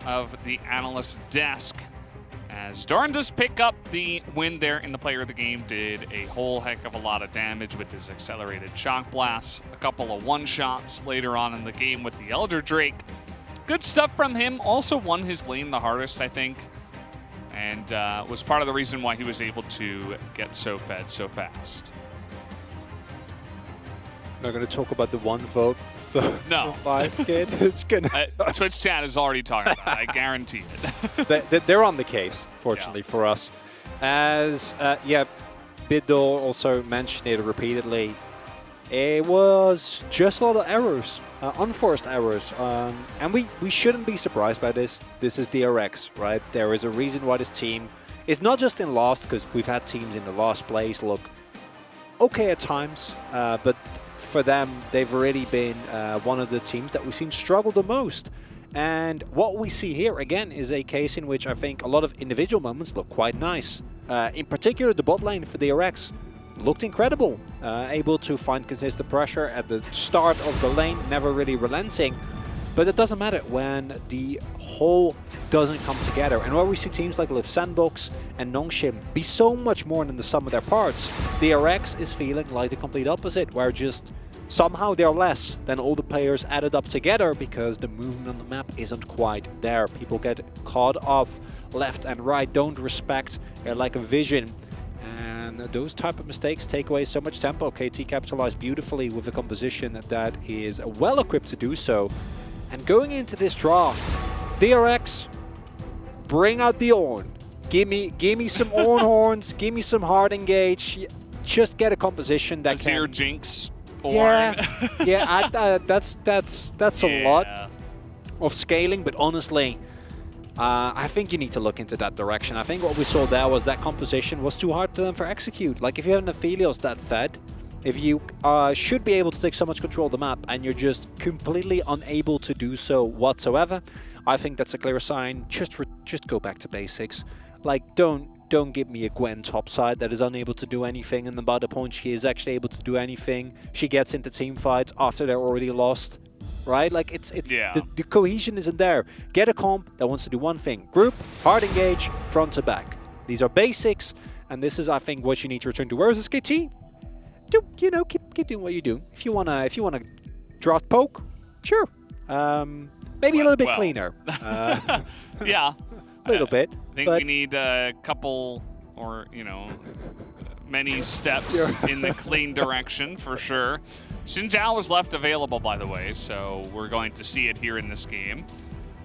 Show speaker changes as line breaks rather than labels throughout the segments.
of the analyst desk. As Doran does pick up the win there in the player of the game, did a whole heck of a lot of damage with his accelerated shock blasts, a couple of one-shots later on in the game with the Elder Drake. Good stuff from him, also won his lane the hardest, I think, and was part of the reason why he was able to get so fed so fast.
Not going to talk about the one vote
No.
5 kid. It's gonna
Twitch chat is already talking about it, I guarantee it.
they're on the case, fortunately for us. As Biddle also mentioned it repeatedly, it was just a lot of errors, unforced errors, and we shouldn't be surprised by this. This is DRX, right? There is a reason why this team is not just in last, because we've had teams in the last place look okay at times, but for them, they've already been one of the teams that we've seen struggle the most. And what we see here, again, is a case in which I think a lot of individual moments look quite nice. In particular, the bot lane for DRX looked incredible. Able to find consistent pressure at the start of the lane, never really relenting. But it doesn't matter when the whole doesn't come together. And where we see teams like Liv Sandbox and Nongshim be so much more than the sum of their parts, DRX is feeling like the complete opposite, where just somehow they're less than all the players added up together because the movement on the map isn't quite there. People get caught off left and right, don't respect their lack of vision. And those type of mistakes take away so much tempo. KT capitalized beautifully with a composition that is well equipped to do so. And going into this draw, DRX, bring out the Ornn. Give me some Ornn horns, give me some hard engage. Just get a composition that
Azir Jinx.
Yeah, that's a lot of scaling, but honestly, I think you need to look into that direction. I think what we saw there was that composition was too hard for them for execute. Like if you have an Aphelios that fed, if you should be able to take so much control of the map and you're just completely unable to do so whatsoever, I think that's a clear sign. Just go back to basics. Like don't give me a Gwen topside that is unable to do anything, and then by the point she is actually able to do anything, she gets into team fights after they're already lost, right? Like it's the cohesion isn't there. Get a comp that wants to do one thing: group, hard engage, front to back. These are basics, and this is, I think, what you need to return to. Whereas SKT, keep doing what you do. If you wanna draft poke, sure. Maybe a little bit cleaner.
Yeah.
A little bit.
I think we need a couple or, many steps in the clean direction for sure. Xin Zhao was left available, by the way, so we're going to see it here in this game.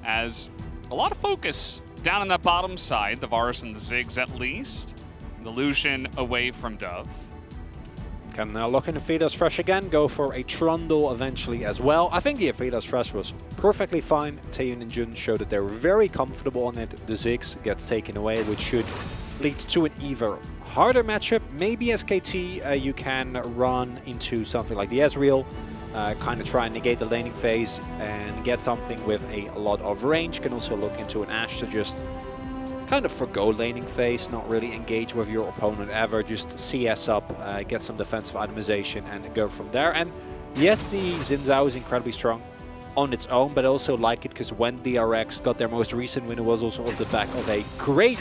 As a lot of focus down on that bottom side, the Varus and the Ziggs at least. The Lucian away from Dove.
Can lock in the Aphelios Fresh again, go for a Trundle eventually as well. I think the Aphelios Fresh was perfectly fine. Taeyun and Jun showed that they were very comfortable on it. The Ziggs gets taken away, which should lead to an even harder matchup. Maybe SKT, you can run into something like the Ezreal, kind of try and negate the laning phase and get something with a lot of range. Can also look into an Ashe to just kind of forgo laning phase, not really engage with your opponent ever, just CS up, get some defensive itemization and go from there. And yes, the Xin Zhao is incredibly strong on its own, but I also like it because when DRX got their most recent win, it was also off the back of a great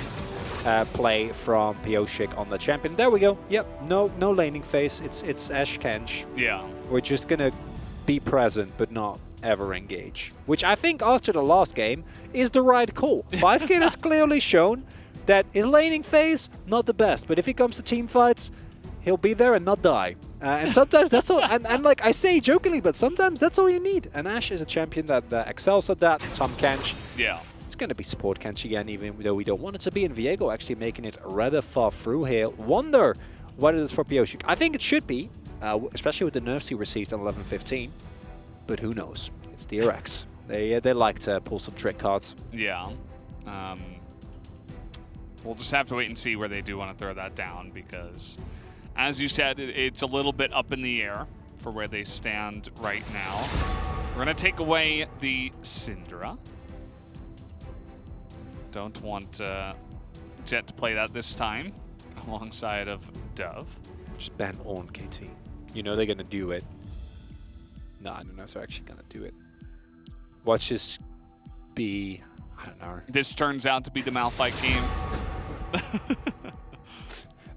play from Pioshik on the champion. There we go. Yep, no laning phase. It's Ashe Kench.
Yeah.
We're just gonna be present, but not ever engage, which I think after the last game is the right call. 5K has clearly shown that his laning phase, not the best, but if he comes to team fights, he'll be there and not die. And sometimes that's all, and like I say jokingly, but sometimes that's all you need. And Ashe is a champion that excels at that. Tom Kench.
Yeah.
It's going to be support Kench again, even though we don't want it to be. And Viego actually making it rather far through here. Wonder what it is for Pioshik. I think it should be, especially with the nerfs he received on 11-15. But who knows? It's DRX. They like to pull some trick cards.
Yeah. We'll just have to wait and see where they do want to throw that down because, as you said, it's a little bit up in the air for where they stand right now. We're going to take away the Syndra. Don't want Jet to play that this time alongside of Dove.
Just ban on KT. You know they're going to do it. No, I don't know if they're actually going to do it. Watch this be, I don't no.
This turns out to be the Malphite game.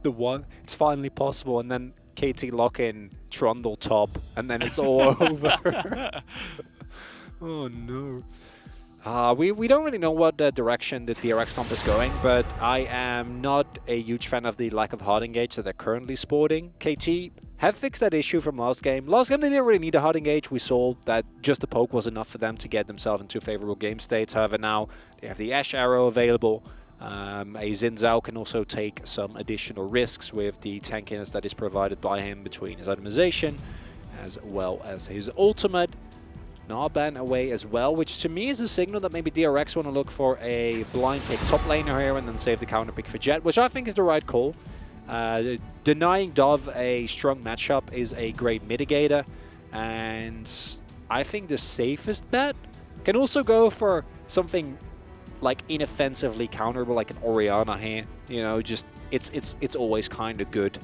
The one, it's finally possible, and then KT lock in Trundle top, and then it's all over. Oh no. We don't really know what direction the DRX comp is going, but I am not a huge fan of the lack of hard engage that they're currently sporting. KT have fixed that issue from last game. Last game they didn't really need a hard engage. We saw that just the poke was enough for them to get themselves into favorable game states. However, now they have the Ashe arrow available. A Xin Zhao can also take some additional risks with the tankiness that is provided by him between his itemization as well as his ultimate. Narban away as well, which to me is a signal that maybe DRX want to look for a blind pick top laner here and then save the counter pick for Jet, which I think is the right call. Denying Dove a strong matchup is a great mitigator, and I think the safest bet can also go for something like inoffensively counterable, like an Orianna here. You know, just it's always kind of good.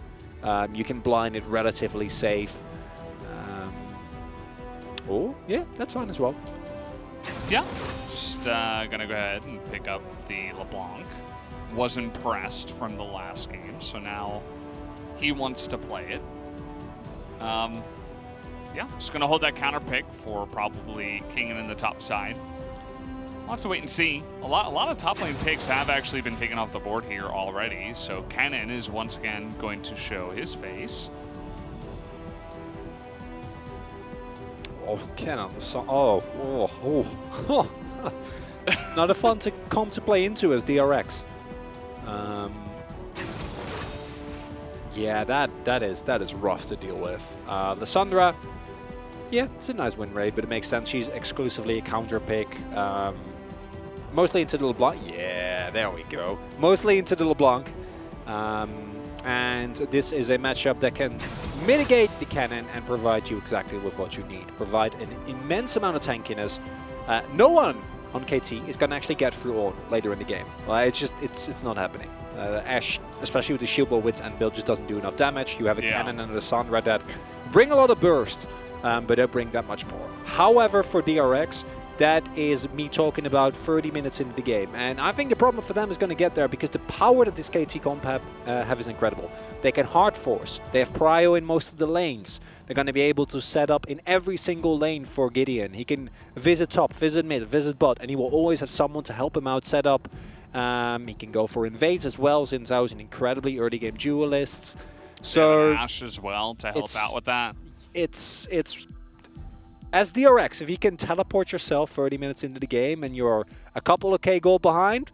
You can blind it relatively safe. Oh, yeah, that's fine as well.
Yeah, just gonna go ahead and pick up the LeBlanc. Was impressed from the last game, so now he wants to play it. Yeah, just gonna hold that counter pick for probably Kingen in the top side. We'll have to wait and see. A lot of top lane picks have actually been taken off the board here already, so Kennen is once again going to show his face.
Oh, Kennen, oh. Not a fun comp to play into as DRX. Yeah, that is rough to deal with. Lissandra, yeah, it's a nice win rate, but it makes sense. She's exclusively a counter pick. Mostly into the LeBlanc. Yeah, there we go. Mostly into the LeBlanc. And this is a matchup that can mitigate the cannon and provide you exactly with what you need. Provide an immense amount of tankiness. No one on KT is going to actually get through on later in the game. It's not happening. Ashe, especially with the shield wall width and build, just doesn't do enough damage. You have a cannon and a Lissandra that bring a lot of burst, but don't bring that much more. However, for DRX, that is me talking about 30 minutes into the game. And I think the problem for them is going to get there because the power that this KT comp have is incredible. They can hard force. They have prio in most of the lanes. They're going to be able to set up in every single lane for Gideon. He can visit top, visit mid, visit bot, and he will always have someone to help him out set up. He can go for invades as well, since I was an incredibly early game duelist. So
Ashe as well to help out with that.
It's as DRX, if you can teleport yourself 30 minutes into the game and you're a couple of K gold behind,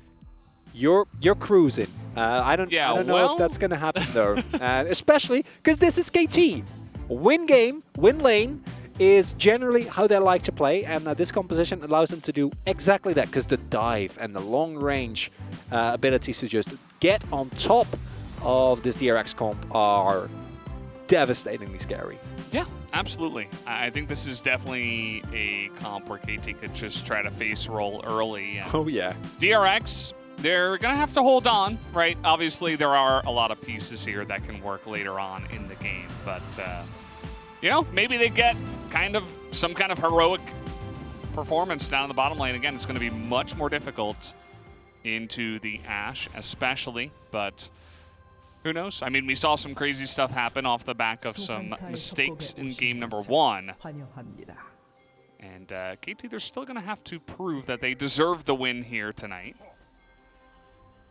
you're cruising. I don't know if that's gonna happen though, especially because this is KT. Win game, win lane is generally how they like to play, and this composition allows them to do exactly that because the dive and the long range abilities to just get on top of this DRX comp are devastatingly scary.
Yeah, absolutely. I think this is definitely a comp where KT could just try to face roll early. And
oh yeah.
DRX, they're going to have to hold on, right? Obviously, there are a lot of pieces here that can work later on in the game. But, you know, maybe they get some kind of heroic performance down in the bottom lane. Again, it's going to be much more difficult into the Ashe, especially. But who knows? I mean, we saw some crazy stuff happen off the back of some mistakes in game number 1. And KT, they're still going to have to prove that they deserve the win here tonight.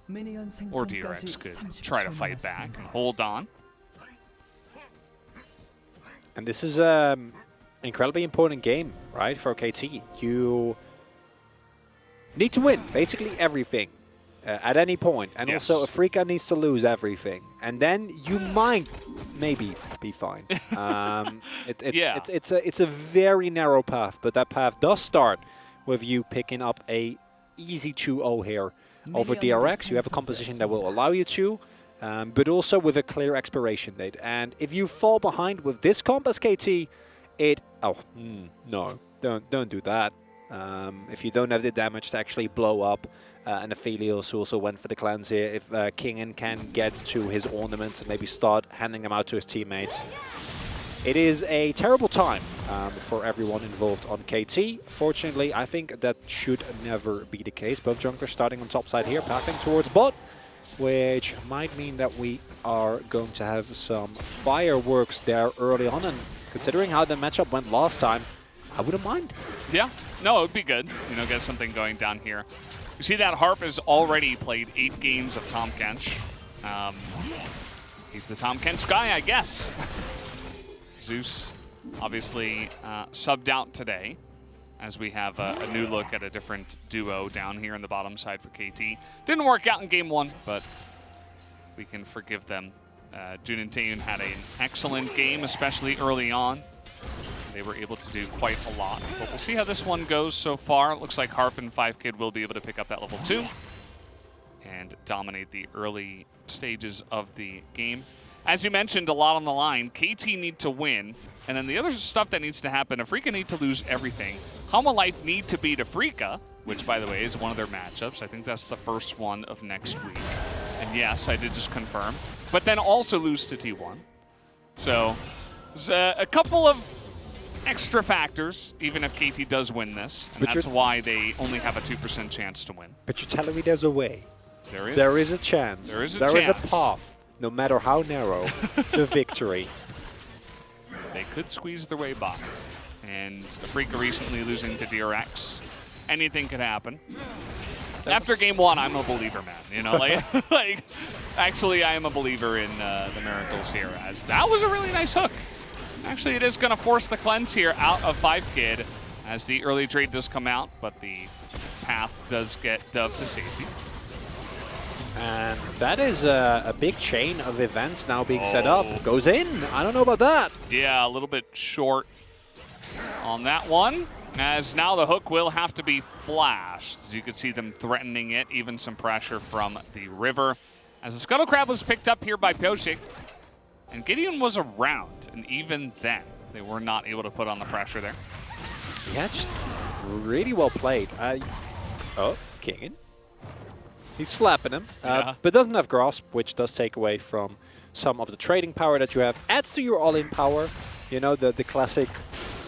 Or DRX could try to fight back and hold on.
And this is incredibly important game, right, for KT. You need to win basically everything. At any point, and also Afrika needs to lose everything, and then you might maybe be fine. It's a very narrow path, but that path does start with you picking up a easy 2-0 here over DRX. You have a composition that will allow you to, but also with a clear expiration date. And if you fall behind with this comp as KT, no, don't do that. If you don't have the damage to actually blow up. And Aphelios also went for the cleanse here. If Kingen can get to his ornaments and maybe start handing them out to his teammates. It is a terrible time for everyone involved on KT. Fortunately, I think that should never be the case. Both junglers starting on top side here, pathing towards bot, which might mean that we are going to have some fireworks there early on. And considering how the matchup went last time, I wouldn't mind.
Yeah, no, it would be good. You know, get something going down here. You see that Harp has already played 8 games of Tahm Kench. He's the Tahm Kench guy, I guess. Zeus obviously subbed out today, as we have a new look at a different duo down here in the bottom side for KT. Didn't work out in game 1, but we can forgive them. Jun and Taeyun had an excellent game, especially early on. They were able to do quite a lot. But we'll see how this one goes so far. It looks like Harp and 5kid will be able to pick up that level 2 and dominate the early stages of the game. As you mentioned, a lot on the line. KT need to win, and then the other stuff that needs to happen, Afrika need to lose everything. Life need to beat Afrika, which, by the way, is one of their matchups. I think that's the first one of next week. And yes, I did just confirm. But then also lose to T1. So there's a couple of extra factors, even if KT does win this. And that's why they only have a 2% chance to win.
But you're telling me there's a way.
There is.
There is a chance.
There is a
chance.
chance.
There is a path, no matter how narrow, to victory.
They could squeeze their way by. And Afrika recently losing to DRX. Anything could happen. After game 1, I'm a believer, man. You know, like actually, I am a believer in the miracles here. As that was a really nice hook. Actually, it is going to force the cleanse here out of 5kid as the early trade does come out, but the path does get dubbed to safety.
And that is a big chain of events now being set up. Goes in. I don't know about that.
Yeah, a little bit short on that one, as now the hook will have to be flashed. As you can see them threatening it, even some pressure from the river. As the Scuttle Crab was picked up here by Pyosik, and Gideon was around, and even then, they were not able to put on the pressure there.
Yeah, just really well played. Oh, King. He's slapping him, but doesn't have Grasp, which does take away from some of the trading power that you have. Adds to your all-in power. You know, the classic,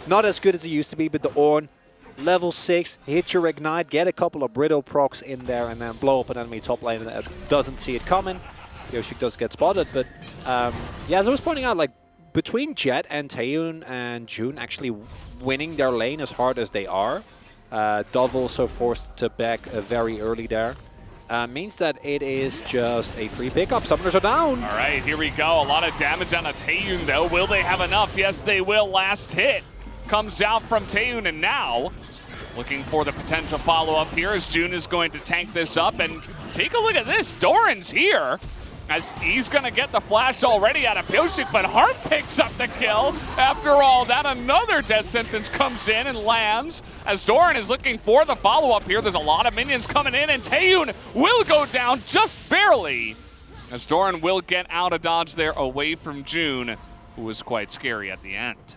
not as good as it used to be, but the Ornn, level 6, hit your Ignite, get a couple of Brittle procs in there, and then blow up an enemy top lane that doesn't see it coming. Yoshik does get spotted, but yeah, as I was pointing out, like, between Jet and Taeyun and Jun actually winning their lane as hard as they are, Dove also forced to back very early there, means that it is just a free pickup. Summoners are down.
All right, here we go. A lot of damage on a Taeyun, though. Will they have enough? Yes, they will. Last hit comes out from Taeyun, and now looking for the potential follow-up here as Jun is going to tank this up. And take a look at this. Doran's here, as he's going to get the flash already out of Pyosik, but Harp picks up the kill. After all that, another death sentence comes in and lands as Doran is looking for the follow-up here. There's a lot of minions coming in, and Taeyun will go down just barely, as Doran will get out of dodge there away from Jun, who was quite scary at the end.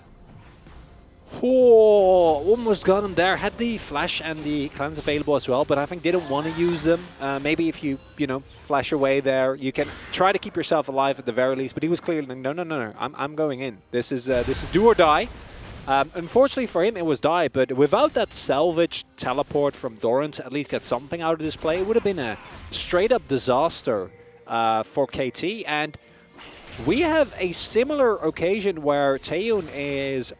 Oh, almost got him there. Had the flash and the cleanse available as well, but I think didn't want to use them. Maybe if you know, flash away there, you can try to keep yourself alive at the very least. But he was clearly like, no. I'm going in. This is do or die. Unfortunately for him, it was die. But without that salvage teleport from Doran to at least get something out of this play, it would have been a straight up disaster for KT. And we have a similar occasion where Taeyun is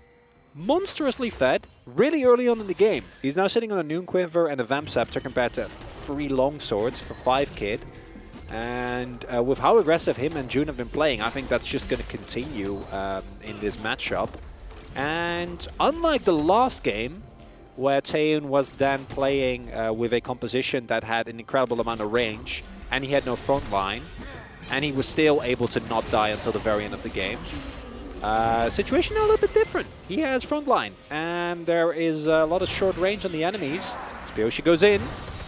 monstrously fed really early on in the game. He's now sitting on a Noon Quiver and a Vamp Scepter compared to 3 Longswords for 5kid. And with how aggressive him and Jun have been playing, I think that's just going to continue in this matchup. And unlike the last game, where Taeyun was then playing with a composition that had an incredible amount of range, and he had no front line, and he was still able to not die until the very end of the game. Situation a little bit different. He has front line, and there is a lot of short range on the enemies. Spioshi goes in.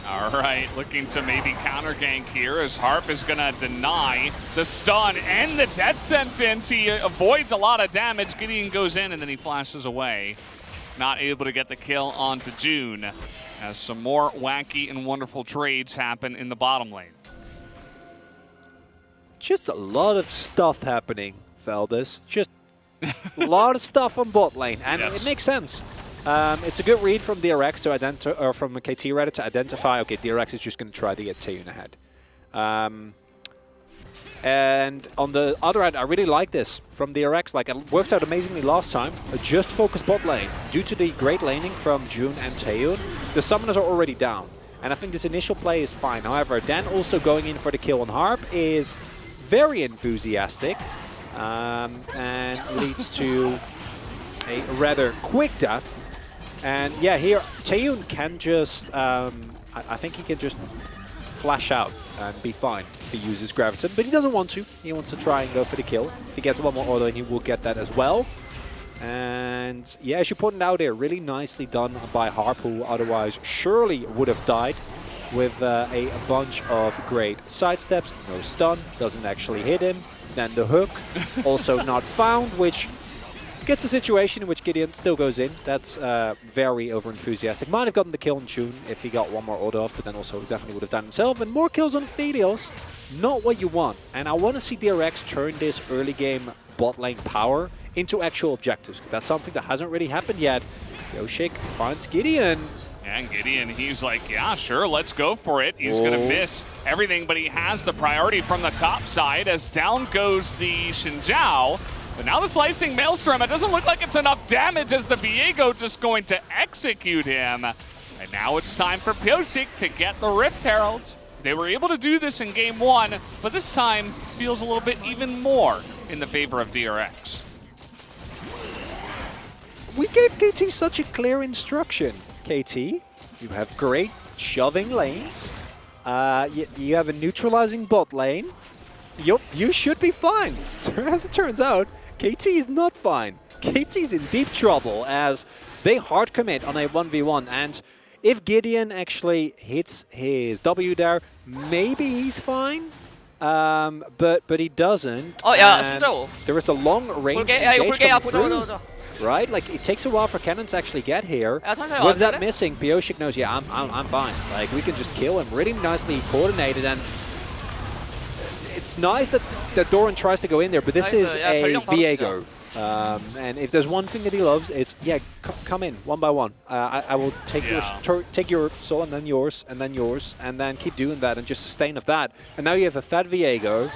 All right, looking to maybe counter gank here as Harp is going to deny the stun and the death sentence. He avoids a lot of damage. Gideon goes in, and then he flashes away. Not able to get the kill onto Jun, as some more wacky and wonderful trades happen in the bottom lane.
Just a lot of stuff happening, Feldes. Just A lot of stuff on bot lane, and
Yes.
it makes sense. It's a good read from DRX to identify, or from KT rather, to identify. Okay, DRX is just going to try to get Taeyun ahead. And on the other hand, I really like this from DRX. Like, it worked out amazingly last time. Just focus bot lane. Due to the great laning from June and Taeyun, the summoners are already down. And I think this initial play is fine. However, then also going in for the kill on Harp is very enthusiastic. And leads to a rather quick death. And yeah, here Taeyun can just, I think he can just flash out and be fine if he uses Graviton, but he doesn't want to. He wants to try and go for the kill. If he gets one more auto, he will get that as well. And yeah, as you pointed out here, really nicely done by Harp, who otherwise surely would have died with a bunch of great sidesteps. No stun, doesn't actually hit him. Then the hook, also not found, which gets a situation in which Gideon still goes in. That's very over-enthusiastic. Might have gotten the kill on June if he got one more auto off, but then also definitely would have done himself. And more kills on Felios, not what you want. And I want to see DRX turn this early game bot lane power into actual objectives. That's something that hasn't really happened yet. Yoshik finds Gideon.
And Gideon, he's like, yeah, sure, let's go for it. He's going to miss everything, but he has the priority from the top side as down goes the Xinjiao. But now the Slicing Maelstrom, it doesn't look like it's enough damage as the Viego just going to execute him. And now it's time for Pyosik to get the Rift Herald. They were able to do this in game one, but this time feels a little bit even more in the favor of DRX.
We gave KT such a clear instruction. KT, you have great shoving lanes. You have a neutralizing bot lane. Yup, you should be fine. As it turns out, KT is not fine. KT is in deep trouble as they hard commit on a 1v1. And if Gideon actually hits his W there, maybe he's fine. But he doesn't.
Oh yeah,
and
진짜로.
there is a long range engage coming through. Right? Like, it takes a while for cannons to actually get here. With that missing, Pyosik knows, yeah, I'm fine. Like, we can just kill him. Really nicely coordinated, and it's nice that Doran tries to go in there, but this is a Viego. And if there's one thing that he loves, it's, yeah, come in, one by one. I will take take your soul, and then yours, and then yours, and then keep doing that, and just sustain of that. And now you have a fat Viego.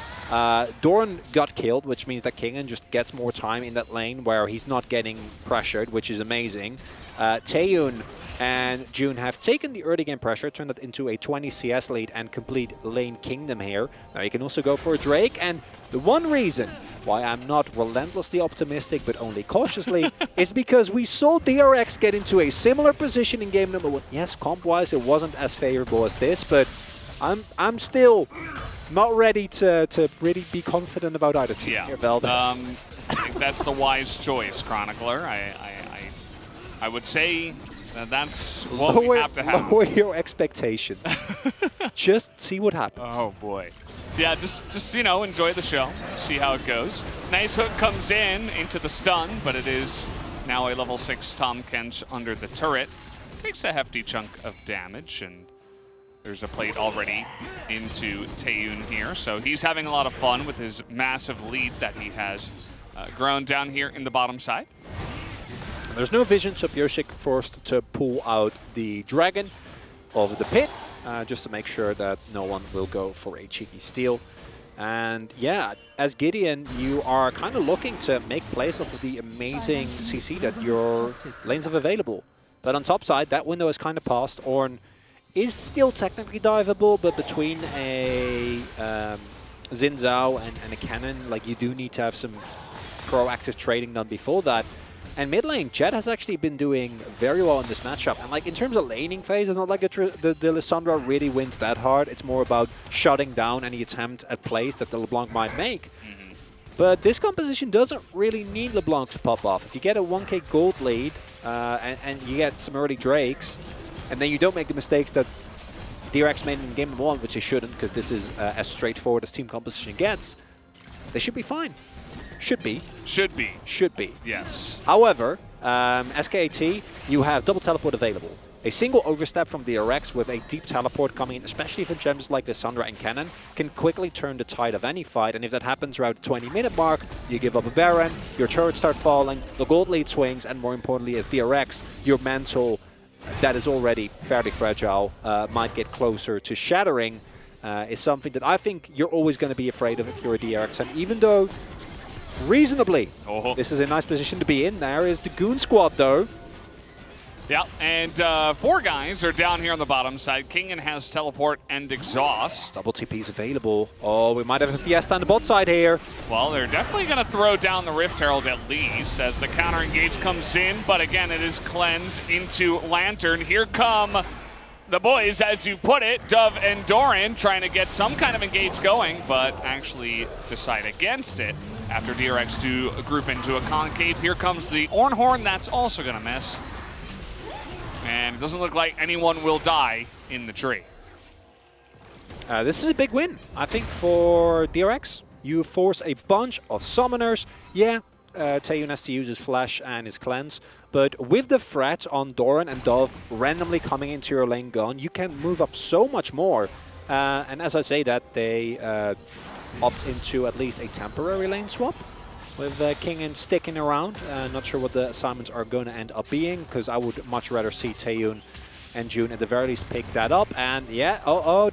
Doran got killed, which means that Kingan just gets more time in that lane where he's not getting pressured, which is amazing. Taeyun and June have taken the early game pressure, turned that into a 20 CS lead and complete lane kingdom here. Now you can also go for a Drake, and the one reason why I'm not relentlessly optimistic but only cautiously is because we saw DRX get into a similar position in game number 1. Yes, comp-wise it wasn't as favorable as this, but I'm still not ready to really be confident about either team.
Yeah,
here, Valdez.
I think that's the wise choice, Chronicler. I would say that's what we have to have.
Lower your expectations. Just see what happens.
Oh boy. Yeah, just you know, enjoy the show, see how it goes. Nice hook comes into the stun, but it is now a level 6 Tahm Kench under the turret. Takes a hefty chunk of damage, and there's a plate already into Taeyun here, so he's having a lot of fun with his massive lead that he has grown down here in the bottom side.
There's no vision, so Pyosik forced to pull out the dragon of the pit, just to make sure that no one will go for a cheeky steal. And yeah, as Gideon, you are kind of looking to make plays off of the amazing CC that your lanes have available. But on top side, that window is kind of passed. Ornn is still technically diveable, but between a Xin Zhao and a cannon, like, you do need to have some proactive trading done before that. And mid lane, Jet has actually been doing very well in this matchup. And like, in terms of laning phase, it's not like the Lissandra really wins that hard. It's more about shutting down any attempt at plays that the LeBlanc might make. But this composition doesn't really need LeBlanc to pop off. If you get a 1k gold lead and you get some early Drakes, and then you don't make the mistakes that DRX made in game number 1, which they shouldn't, because this is as straightforward as team composition gets, they should be fine. Should be.
Should be.
Should be.
Yes.
However, SKAT, you have double teleport available. A single overstep from DRX with a deep teleport coming in, especially for gems like Lissandra and Cannon, can quickly turn the tide of any fight. And if that happens around the 20-minute mark, you give up a Baron, your turrets start falling, the gold lead swings, and more importantly, as DRX, your mantle that is already fairly fragile might get closer to shattering, is something that I think you're always going to be afraid of if you're a DRX. And even though, reasonably, this is a nice position to be in, there is the Goon Squad, though.
Yeah, and 4 guys are down here on the bottom side. Kingen has teleport and exhaust.
Double TP's available. Oh, we might have a Fiesta on the bot side here.
Well, they're definitely going to throw down the Rift Herald at least as the counter engage comes in. But again, it is cleansed into Lantern. Here come the boys, as you put it, Dove and Doran, trying to get some kind of engage going, but actually decide against it after DRX do group into a concave. Here comes the Ornhorn. That's also going to miss. And it doesn't look like anyone will die in the tree.
This is a big win, I think, for DRX. You force a bunch of summoners. Yeah, Taeyun has to use his Flash and his Cleanse. But with the threat on Doran and Dove randomly coming into your lane gone, you can move up so much more. And as I say that, they opt into at least a temporary lane swap, with Kingen sticking around. Not sure what the assignments are going to end up being, because I would much rather see Taeyun and June at the very least pick that up. And yeah, Doran.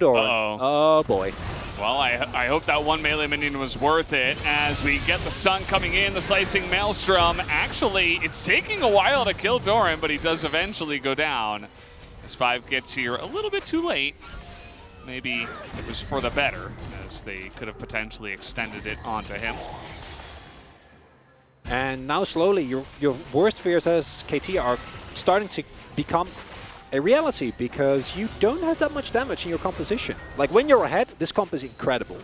Oh boy.
Well, I hope that one melee minion was worth it as we get the stun coming in, the slicing Maelstrom. Actually, it's taking a while to kill Doran, but he does eventually go down. As 5 gets here a little bit too late. Maybe it was for the better, as they could have potentially extended it onto him.
And now slowly your worst fears as KT are starting to become a reality, because you don't have that much damage in your composition. Like when you're ahead, this comp is incredible,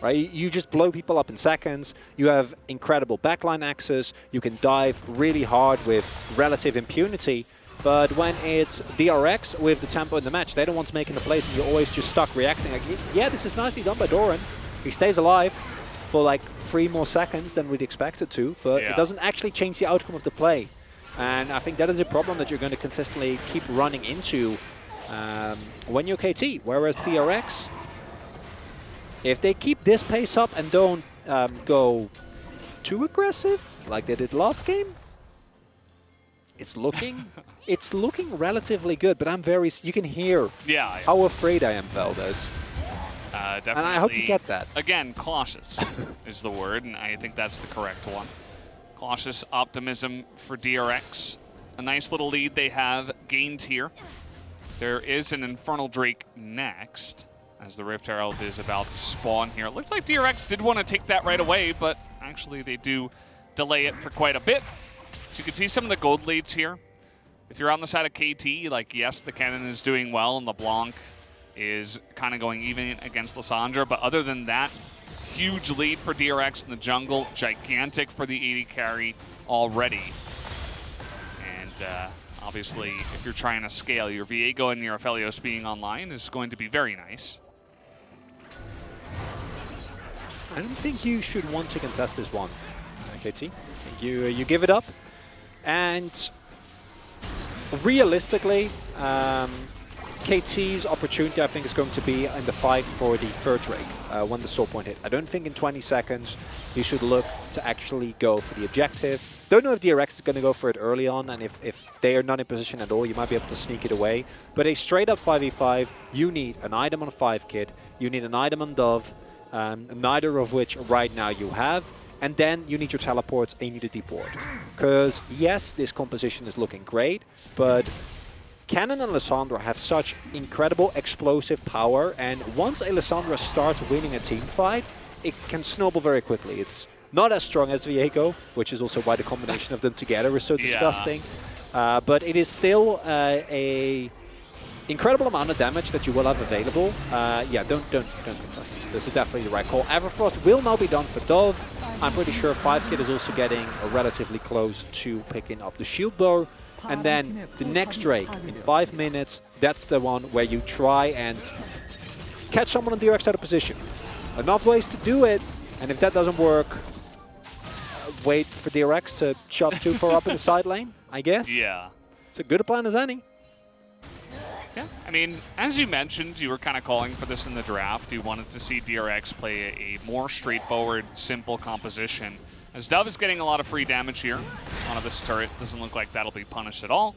right? You just blow people up in seconds. You have incredible backline access. You can dive really hard with relative impunity. But when it's DRX with the tempo in the match, they're the ones making the plays, and you're always just stuck reacting. Like, yeah, this is nicely done by Doran. He stays alive for like 3 more seconds than we'd expect it to, but it doesn't actually change the outcome of the play. And I think that is a problem that you're going to consistently keep running into when you're KT. Whereas DRX, if they keep this pace up and don't go too aggressive like they did last game, it's looking relatively good. But I'm very, you can hear how afraid I am, Valdez.
Definitely.
And I hope you get that.
Again, cautious is the word, and I think that's the correct one. Cautious optimism for DRX. A nice little lead they have gained here. There is an Infernal Drake next, as the Rift Herald is about to spawn here. It looks like DRX did want to take that right away, but actually they do delay it for quite a bit. So you can see some of the gold leads here. If you're on the side of KT, like, yes, the Cannon is doing well, and the Blanc is kind of going even against Lissandra, but other than that, huge lead for DRX in the jungle, gigantic for the AD carry already. And obviously, if you're trying to scale, your Viego and your Aphelios being online is going to be very nice.
I don't think you should want to contest this one, KT. You give it up, and realistically, KT's opportunity, I think, is going to be in the fight for the third Drake when the soul point hit. I don't think in 20 seconds you should look to actually go for the objective. Don't know if DRX is going to go for it early on, and if they are not in position at all, you might be able to sneak it away. But a straight-up 5v5, you need an item on 5 kid, you need an item on Dove, neither of which right now you have, and then you need your teleports and you need a deep ward. Because, yes, this composition is looking great, but Cannon and Lissandra have such incredible explosive power, and once a Lissandra starts winning a team fight, it can snowball very quickly. It's not as strong as Viego, which is also why the combination of them together is so disgusting. But it is still a incredible amount of damage that you will have available. Yeah, don't contest this. This is definitely the right call. Everfrost will now be done for Dove. I'm pretty sure 5kid is also getting relatively close to picking up the shield bow. And then the next Drake in 5 minutes, that's the one where you try and catch someone on DRX out of position. Enough ways to do it, and if that doesn't work, wait for DRX to shove too far up in the side lane, I guess.
Yeah.
It's as good a plan as any.
Yeah, I mean, as you mentioned, you were kind of calling for this in the draft. You wanted to see DRX play a more straightforward, simple composition. As Dove is getting a lot of free damage here onto this turret, doesn't look like that'll be punished at all.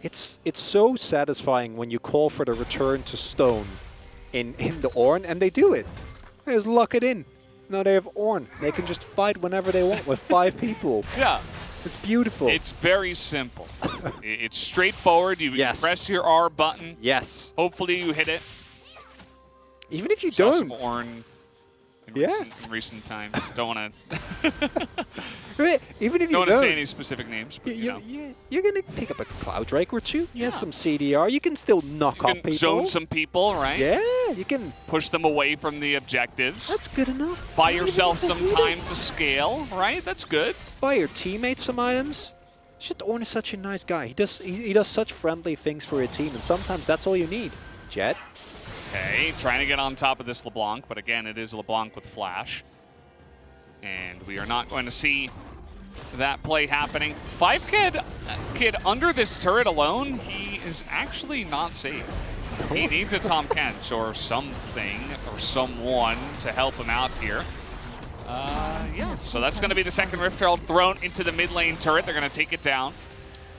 It's so satisfying when you call for the return to stone in the Ornn, and they do it. They just lock it in. Now they have Ornn. They can just fight whenever they want with 5 people.
Yeah.
It's beautiful.
It's very simple. It's straightforward. You press your R button.
Yes.
Hopefully you hit it.
Even if you
Saw
don't.
some Ornn in recent times. Don't want to.
Even if you
don't want to say any specific names. But,
you're gonna pick up a Cloud Drake or two. You have some CDR. You can still knock up people.
Zone some people, right?
Yeah, you can
push them away from the objectives.
That's good enough.
Buy yourself some time to scale, right? That's good.
Buy your teammates some items. Shit, Ornn is such a nice guy. He does such friendly things for your team, and sometimes that's all you need. Jet.
Okay, trying to get on top of this LeBlanc, but again, it is LeBlanc with Flash. And we are not going to see that play happening. 5Kid under this turret alone, he is actually not safe. He needs a Tom Kench or something or someone to help him out here. Yeah, so that's going to be the second Rift Herald thrown into the mid lane turret. They're going to take it down.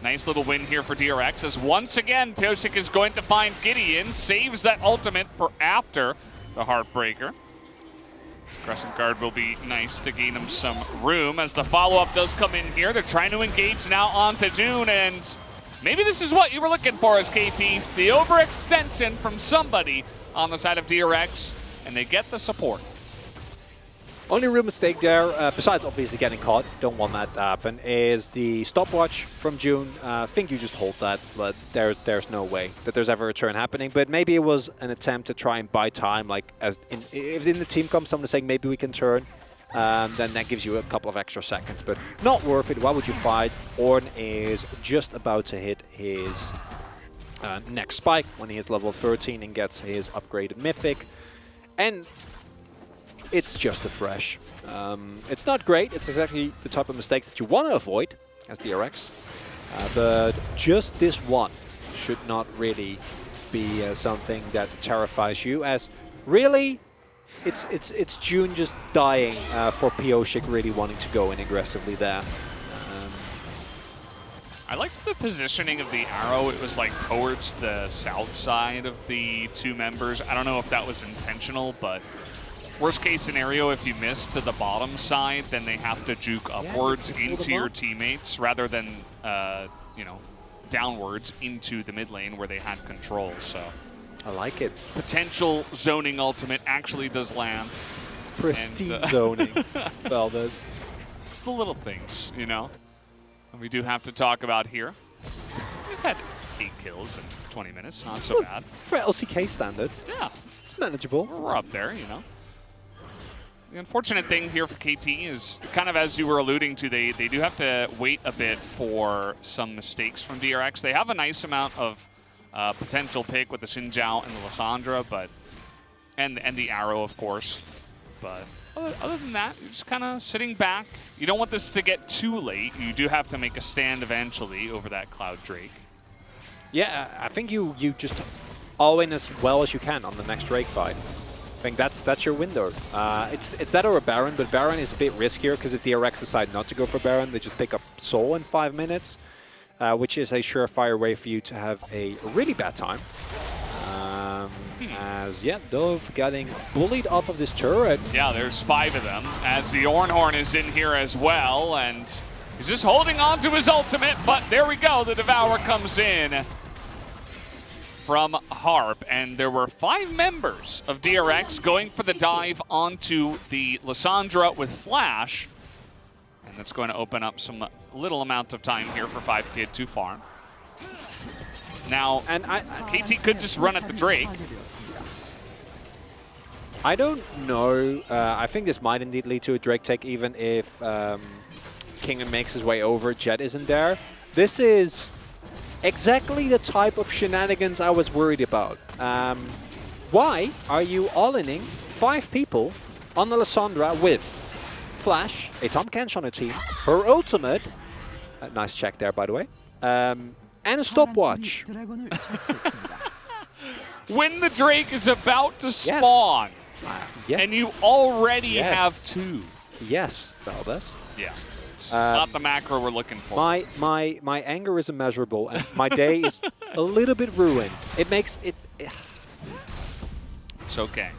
Nice little win here for DRX, as once again, Pyosik is going to find Gideon, saves that ultimate for after the Heartbreaker. This Crescent Guard will be nice to gain him some room, as the follow-up does come in here. They're trying to engage now onto June, and maybe this is what you were looking for as KT. The overextension from somebody on the side of DRX, and they get the support.
Only real mistake there, besides obviously getting caught, don't want that to happen, is the stopwatch from June. I think you just hold that, but there's no way that there's ever a turn happening. But maybe it was an attempt to try and buy time, like if in the team comes someone saying maybe we can turn, then that gives you a couple of extra seconds. But not worth it. Why would you fight? Ornn is just about to hit his next spike when he is level 13 and gets his upgraded mythic. And it's just a fresh. It's not great. It's exactly the type of mistakes that you want to avoid as DRX. But just this one should not really be something that terrifies you, as really it's June just dying for Pyosik really wanting to go in aggressively there.
I liked the positioning of the arrow. It was like towards the south side of the two members. I don't know if that was intentional, but worst case scenario, if you miss to the bottom side, then they have to juke upwards into your teammates rather than, downwards into the mid lane where they had control. So
I like it.
Potential zoning ultimate actually does land.
Pristine zoning, Valdez.
It's the little things, you know, that we do have to talk about here. We've had 8 kills in 20 minutes, not so bad.
For LCK standards.
Yeah.
It's manageable.
We're up there, you know. The unfortunate thing here for KT is, kind of as you were alluding to, they do have to wait a bit for some mistakes from DRX. They have a nice amount of potential pick with the Xin Zhao and the Lissandra, but and the arrow, of course. But other than that, you're just kind of sitting back. You don't want this to get too late. You do have to make a stand eventually over that Cloud Drake.
Yeah, I think you just all in as well as you can on the next Drake fight. I think that's your window. It's that or a Baron, but Baron is a bit riskier because if DRX decide not to go for Baron, they just pick up Soul in 5 minutes, which is a surefire way for you to have a really bad time. As, Dove getting bullied off of this turret.
Yeah, there's 5 of them, as the Ornhorn is in here as well, and he's just holding on to his ultimate, but there we go, the Devour comes in from Harp, and there were 5 members of DRX going for the dive onto the Lissandra with Flash, and that's going to open up some little amount of time here for 5Kid to farm. Now, and KT could just run at the Drake.
I don't know. I think this might indeed lead to a Drake take, even if Kingdom makes his way over, Jet isn't there. This is exactly the type of shenanigans I was worried about. Why are you all-inning 5 people on the Lissandra with Flash, a Tom Kench on her team, her ultimate, nice check there by the way, and a stopwatch.
When the Drake is about to spawn,
Yeah.
and you already
Yes.
have 2.
Yes, Valdez.
Yeah. It's not the macro we're looking for.
My anger is immeasurable, and my day is a little bit ruined. It makes it.
It's okay.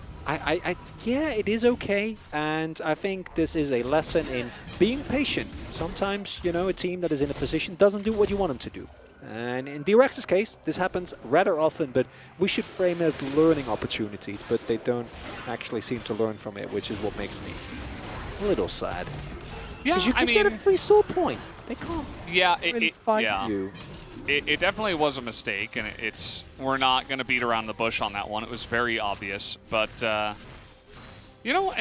Yeah, it is okay, and I think this is a lesson in being patient. Sometimes, you know, a team that is in a position doesn't do what you want them to do. And in DRX's case, this happens rather often, but we should frame it as learning opportunities, but they don't actually seem to learn from it, which is what makes me a little sad.
Yeah,
Because you can get a free soul point. They can't really fight you.
It definitely was a mistake, and we're not going to beat around the bush on that one. It was very obvious, but you know,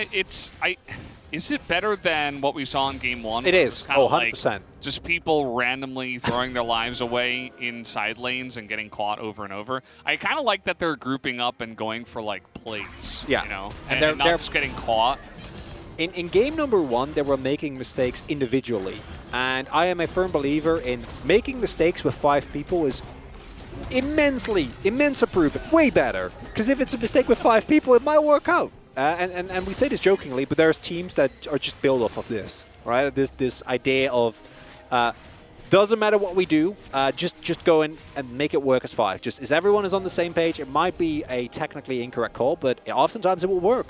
is it better than what we saw in Game 1?
It is.
Kinda
100%.
Like just people randomly throwing their lives away in side lanes and getting caught over and over. I kind of like that they're grouping up and going for like plays.
Yeah.
You know,
And
and not just getting caught.
In game number 1, they were making mistakes individually. And I am a firm believer in making mistakes with 5 people is immense improvement, way better. Because if it's a mistake with 5 people, it might work out. And we say this jokingly, but there's teams that are just built off of this, right? This idea of doesn't matter what we do, just go in and make it work as 5. Just as everyone is on the same page, it might be a technically incorrect call, but oftentimes it will work.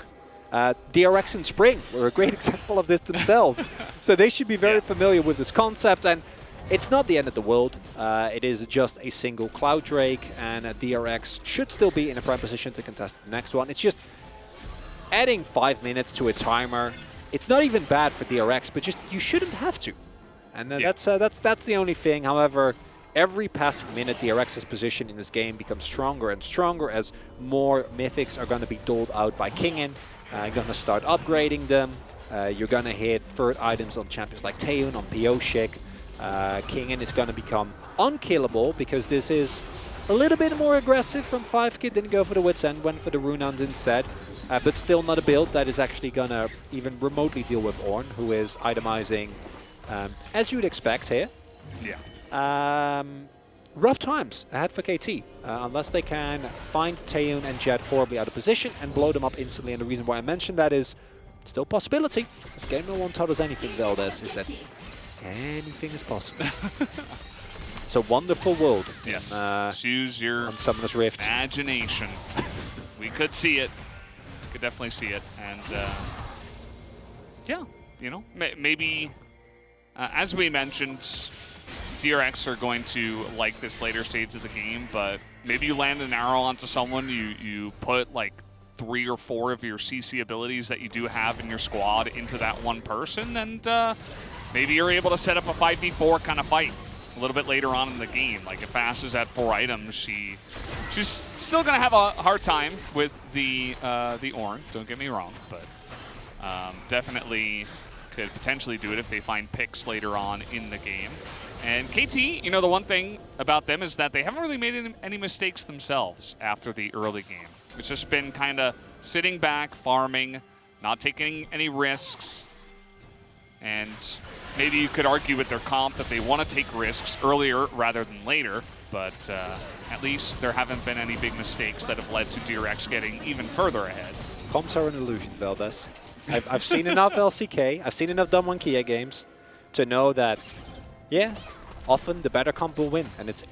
DRX and Spring were a great example of this themselves. So they should be very familiar with this concept, and it's not the end of the world. It is just a single Cloud Drake, and DRX should still be in a prime position to contest the next one. It's just adding 5 minutes to a timer. It's not even bad for DRX, but just you shouldn't have to. And that's the only thing. However, every passing minute, DRX's position in this game becomes stronger and stronger as more mythics are going to be doled out by Kingen. Going to start upgrading them. You're going to hit third items on champions like Taeun, on Pioshik. Kingen is going to become unkillable because this is a little bit more aggressive from 5Kid. Didn't go for the Wit's End, went for the Runans instead. But still not a build that is actually going to even remotely deal with Ornn, who is itemizing as you would expect here.
Yeah.
Rough times ahead for KT, unless they can find Taeun and Jet horribly out of position and blow them up instantly. And the reason why I mentioned that is still a possibility. This game no one taught us anything, Veldes, is that anything is possible. It's a wonderful world.
Yes. Use your
Summoner's Rift.
Imagination. We could see it. Could definitely see it. And yeah, you know, maybe as we mentioned, DRX are going to like this later stage of the game, but maybe you land an arrow onto someone, you put like 3 or 4 of your CC abilities that you do have in your squad into that one person, and maybe you're able to set up a 5v4 kind of fight a little bit later on in the game. Like if Ash is at 4 items, she's still going to have a hard time with the Ornn, don't get me wrong, but definitely could potentially do it if they find picks later on in the game. And KT, you know, the one thing about them is that they haven't really made any mistakes themselves after the early game. It's just been kind of sitting back, farming, not taking any risks. And maybe you could argue with their comp that they want to take risks earlier rather than later, but at least there haven't been any big mistakes that have led to DRX getting even further ahead.
Comps are an illusion, Veldes. I've seen enough LCK, I've seen enough Dumb One Kia games to know that, yeah, often the better comp will win, and it's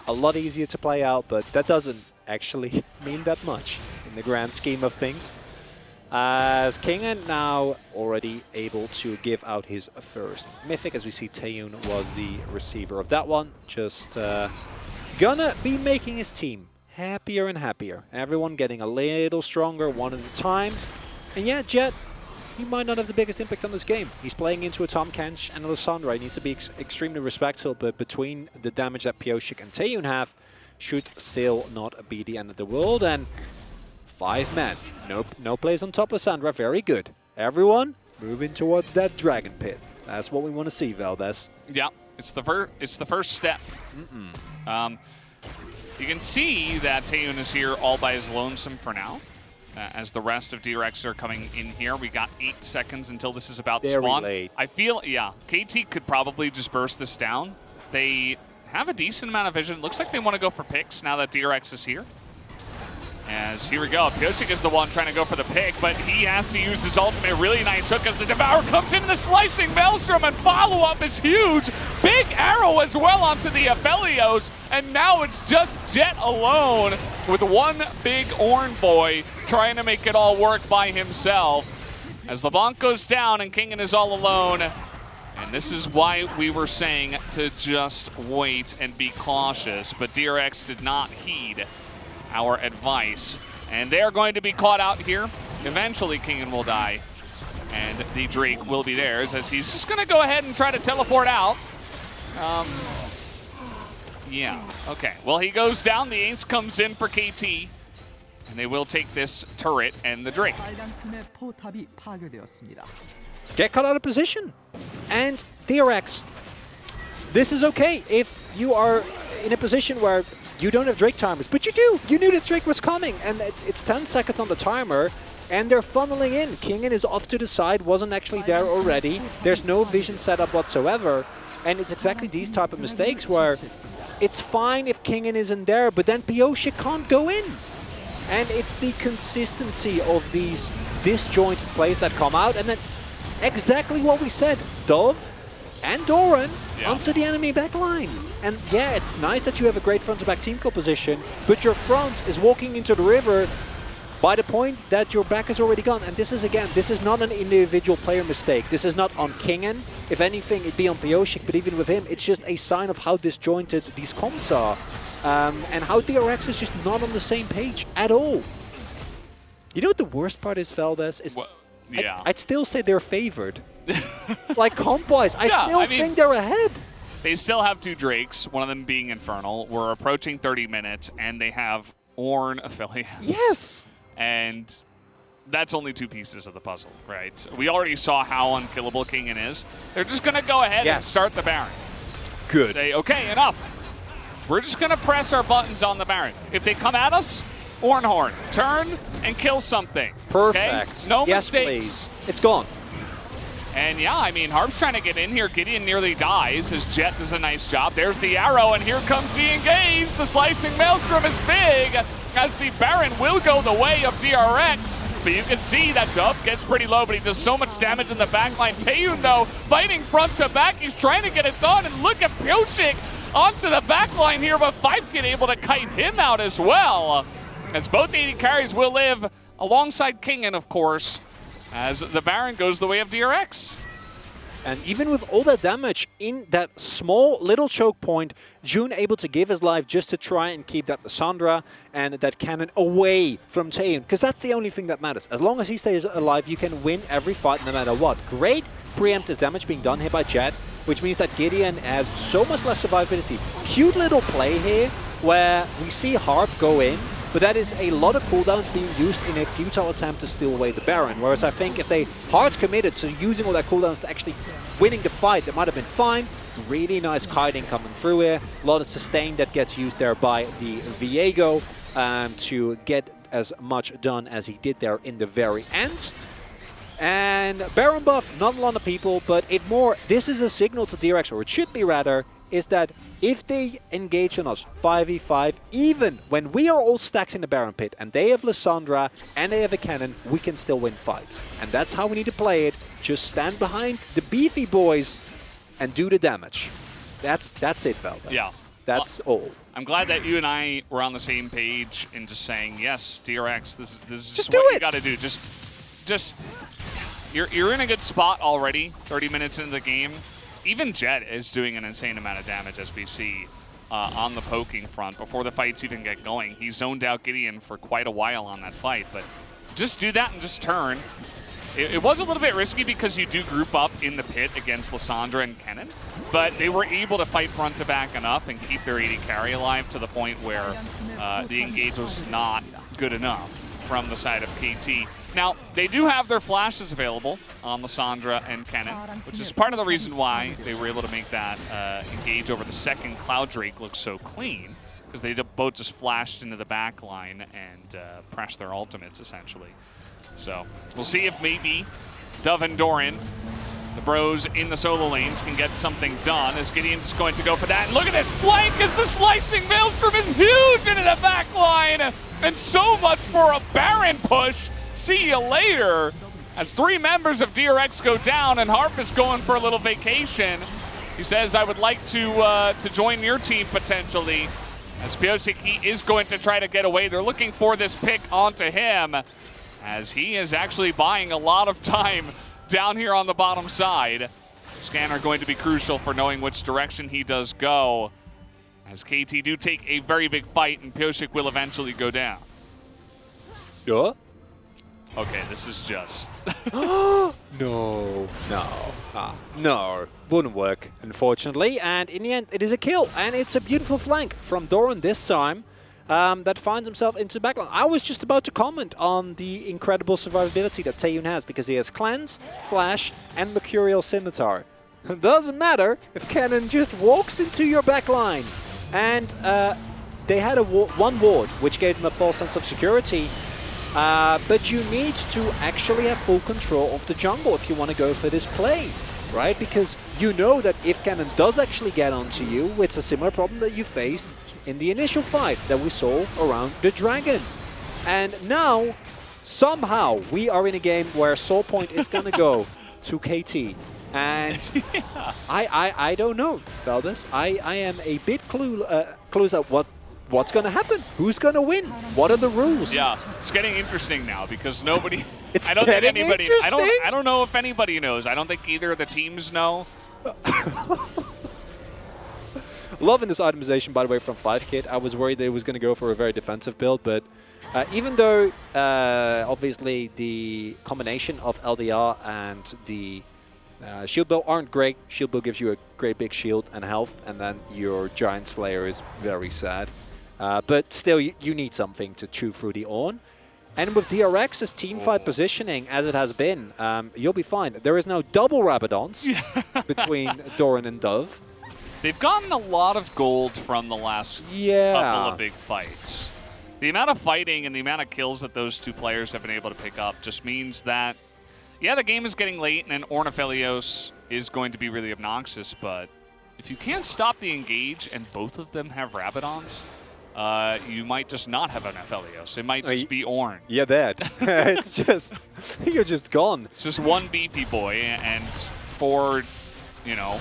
a lot easier to play out, but that doesn't actually mean that much in the grand scheme of things. As Kingen now already able to give out his first Mythic, as we see Taeun was the receiver of that one. Just gonna be making his team happier and happier. Everyone getting a little stronger one at a time. And yeah, Jet, he might not have the biggest impact on this game. He's playing into a Tahm Kench and a Lissandra. He needs to be extremely respectful, but between the damage that Pioshik and Taeun have, should still not be the end of the world. And 5 men, no plays on top of Lissandra, very good. Everyone moving towards that Dragon Pit. That's what we want to see, Veldes.
Yeah, it's the first step. You can see that Taeun is here all by his lonesome for now. As the rest of DRX are coming in here. We got 8 seconds until this is about to spawn.
Very late.
I feel, yeah, KT could probably just burst this down. They have a decent amount of vision. Looks like they want to go for picks now that DRX is here. As here we go, Pyosik is the one trying to go for the pick, but he has to use his ultimate. Really nice hook as the Devour comes in the slicing Maelstrom, and follow-up is huge. Big arrow as well onto the Aphelios, and now it's just Jet alone with one big Ornn boy trying to make it all work by himself. As LeBlanc goes down and Kingen is all alone. And this is why we were saying to just wait and be cautious, but DRX did not heed our advice. And they're going to be caught out here. Eventually Kingen will die, and the Drake will be theirs, as he's just going to go ahead and try to teleport out. Yeah, okay. Well, he goes down. The ace comes in for KT, and they will take this turret and the Drake.
Get caught out of position. And DRX, this is okay if you are in a position where you don't have Drake timers, but you do. You knew that Drake was coming, and it's 10 seconds on the timer, and they're funneling in. Kingen is off to the side, wasn't actually there already. There's no vision setup whatsoever, and it's exactly these type of mistakes where it's fine if Kingen isn't there, but then Pyosik can't go in. And it's the consistency of these disjointed plays that come out, and then exactly what we said, Dove and Doran onto the enemy backline. And yeah, it's nice that you have a great front-to-back team composition, but your front is walking into the river by the point that your back is already gone. And this is, again, this is not an individual player mistake. This is not on Kingen. If anything, it'd be on Pyosik, but even with him, it's just a sign of how disjointed these comps are. And how DRX is just not on the same page at all. You know what the worst part is, Valdez? Is
Yeah.
I'd still say they're favored. Like comp-wise, I still think they're ahead.
They still have two Drakes, one of them being Infernal. We're approaching 30 minutes, and they have Ornn affiliates.
Yes!
And that's only two pieces of the puzzle, right? We already saw how unkillable Kingen is. They're just going to go ahead and start the Baron.
Good.
Say, okay, enough. We're just going to press our buttons on the Baron. If they come at us, Ornhorn, turn and kill something.
Perfect.
Okay? No
yes,
mistakes.
Please. It's gone.
And yeah, I mean, Harp's trying to get in here. Gideon nearly dies. His Jet does a nice job. There's the arrow, and here comes the engage. The slicing Maelstrom is big, as the Baron will go the way of DRX. But you can see that Dove gets pretty low, but he does so much damage in the backline. Taeyun, though, fighting front to back. He's trying to get it done, and look at Pyosik onto the backline here, but Fifekid able to kite him out as well. As both AD carries will live alongside Kingen, of course, as the Baron goes the way of DRX.
And even with all that damage in that small little choke point, June able to give his life just to try and keep that Lissandra and that cannon away from Taeyun, because that's the only thing that matters. As long as he stays alive, you can win every fight no matter what. Great preemptive damage being done here by Jet, which means that Gideon has so much less survivability. Cute little play here where we see Harp go in, but that is a lot of cooldowns being used in a futile attempt to steal away the Baron. Whereas I think if they hard committed to using all that cooldowns to actually winning the fight, that might have been fine. Really nice kiting coming through here. A lot of sustain that gets used there by the Viego to get as much done as he did there in the very end. And Baron buff, not a lot of people, but this is a signal to DRX, or it should be rather, is that if they engage on us 5v5, even when we are all stacked in the Baron pit and they have Lissandra and they have a cannon, we can still win fights. And that's how we need to play it. Just stand behind the beefy boys and do the damage. That's it, Velda.
Yeah.
That's all.
I'm glad that you and I were on the same page in just saying, yes, DRX, this is just
do
what
it.
you got to do. Just you're in a good spot already, 30 minutes into the game. Even Jet is doing an insane amount of damage, as we see on the poking front. Before the fights even get going, he zoned out Gideon for quite a while on that fight. But just do that and just turn. It was a little bit risky because you do group up in the pit against Lissandra and Kennen, but they were able to fight front to back enough and keep their AD carry alive to the point where the engage was not good enough from the side of KT. Now, they do have their flashes available on Lissandra and Kennen, which is part of the reason why they were able to make that engage over the second Cloud Drake look so clean, because they both just flashed into the back line and pressed their ultimates, essentially. So we'll see if maybe Dove and Doran The bros in the solo lanes can get something done as Gideon's going to go for that. And look at this flank as the slicing Maelstrom is huge into the back line. And so much for a Baron push. See you later. As 3 members of DRX go down and Harp is going for a little vacation. He says, I would like to join your team potentially. As Pyosik is going to try to get away. They're looking for this pick onto him as he is actually buying a lot of time down here on the bottom side. The scanner going to be crucial for knowing which direction he does go. As KT do take a very big fight and Pyosik will eventually go down.
Sure.
Okay, this is just...
No. No. Wouldn't work, unfortunately. And in the end, it is a kill. And it's a beautiful flank from Doran this time. That finds himself into the backline. I was just about to comment on the incredible survivability that Taeyun has, because he has Cleanse, Flash, and Mercurial Scimitar. It doesn't matter if Cannon just walks into your backline. And they had one ward, which gave them a false sense of security. But you need to actually have full control of the jungle if you want to go for this play, right? Because you know that if Cannon does actually get onto you, it's a similar problem that you faced in the initial fight that we saw around the Dragon. And now, somehow, we are in a game where Soul Point is going to go to KT. And yeah. I don't know, Valdez. I am a bit clueless at what's going to happen. Who's going to win? What are the rules?
Yeah, it's getting interesting now because nobody...
It's
I don't think
getting
anybody...
interesting?
I don't know if anybody knows. I don't think either of the teams know.
Loving this itemization, by the way, from 5kid. I was worried that it was going to go for a very defensive build, but even though, obviously, the combination of LDR and the shield build aren't great, shield build gives you a great big shield and health, and then your Giant Slayer is very sad. But still, you need something to chew through the Ornn. And with DRX's teamfight positioning, as it has been, you'll be fine. There is now double Rabadons between Doran and Dove.
They've gotten a lot of gold from the last couple of big fights. The amount of fighting and the amount of kills that those two players have been able to pick up just means that, yeah, the game is getting late and Ornifelios is going to be really obnoxious, but if you can't stop the engage and both of them have Rabadons, you might just not have an Aphelios. It might just be Ornn.
Yeah, that. It's just, you're just gone.
It's just one beefy boy and 4, you know,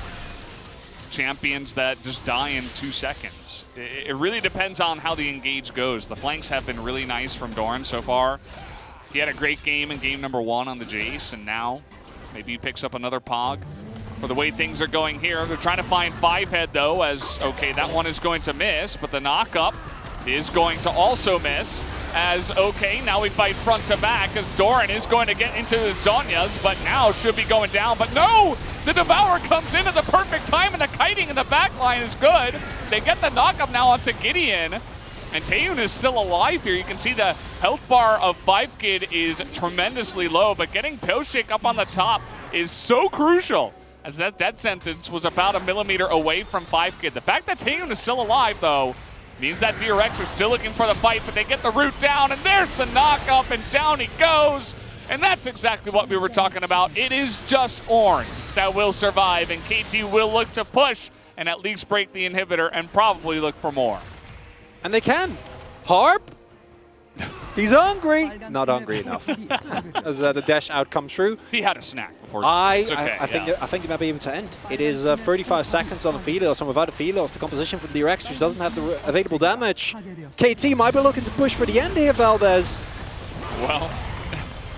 champions that just die in 2 seconds. It really depends on how the engage goes. The flanks have been really nice from Doran so far. He had a great game in game number 1 on the Jace, and now maybe he picks up another Pog. For the way things are going here, they're trying to find 5-head though, as, okay, that one is going to miss, but the knock-up is going to also miss, as, okay, now we fight front to back, as Doran is going to get into the Zhonya's, but now should be going down, but no! The Devourer comes in at the perfect time, and the kiting in the back line is good. They get the knock-up now onto Gideon, and Taeyun is still alive here. You can see the health bar of 5kid is tremendously low, but getting Pyosik up on the top is so crucial, as that death sentence was about a millimeter away from 5kid. The fact that Taeyun is still alive, though, means that DRX are still looking for the fight, but they get the root down, and there's the knock-up, and down he goes. And that's exactly what we were talking about. It is just Ornn that will survive, and KT will look to push and at least break the inhibitor and probably look for more.
And they can. Harp? He's hungry. Not hungry enough. As the dash out comes through.
He had a snack before.
I think it might be even to end. It is 35 seconds on the Phelios, and without the Phelios, the composition from DRX just doesn't have the available damage. KT might be looking to push for the end here, Valdez.
Well,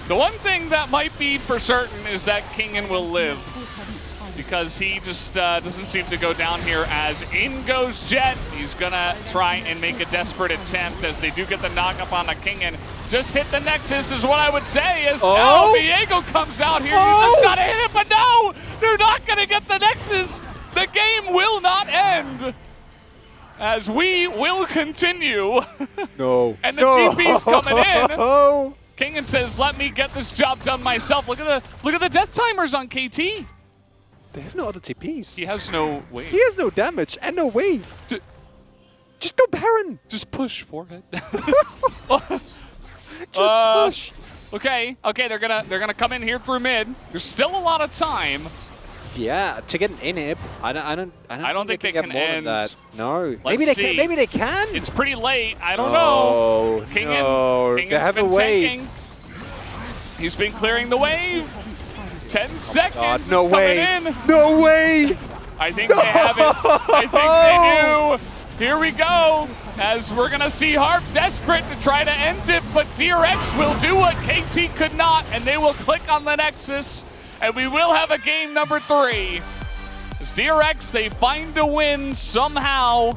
the one thing that might be for certain is that Kingen will live, because he just doesn't seem to go down here, as in goes Jet. He's gonna try and make a desperate attempt, as they do get the knock up on the Kingen. Just hit the Nexus is what I would say, as now Viego comes out here. You just gotta hit it, but no! They're not gonna get the Nexus! The game will not end! As we will continue.
No.
And the TP's coming in. Kingen says, let me get this job done myself. Look at the death timers on KT.
They have no other TPs.
He has no wave.
He has no damage and no wave. Just go Baron.
Just push forehead.
Just push.
Okay, they're gonna come in here through mid. There's still a lot of time.
Yeah, to get an inhib, I don't think
they
get
can
more
end.
than that. No,
Let's
maybe they
see.
can. Maybe they can.
It's pretty late. I don't
Oh,
know. King
no.
King
They
has
have a
been
wave.
tanking. He's been clearing the wave. 10 seconds.
God, no
is
way.
coming in.
No way.
I think they have it. I think they do. Here we go. As we're going to see Harp desperate to try to end it, but DRX will do what KT could not, and they will click on the Nexus, and we will have a game number 3. As DRX, they find a win somehow.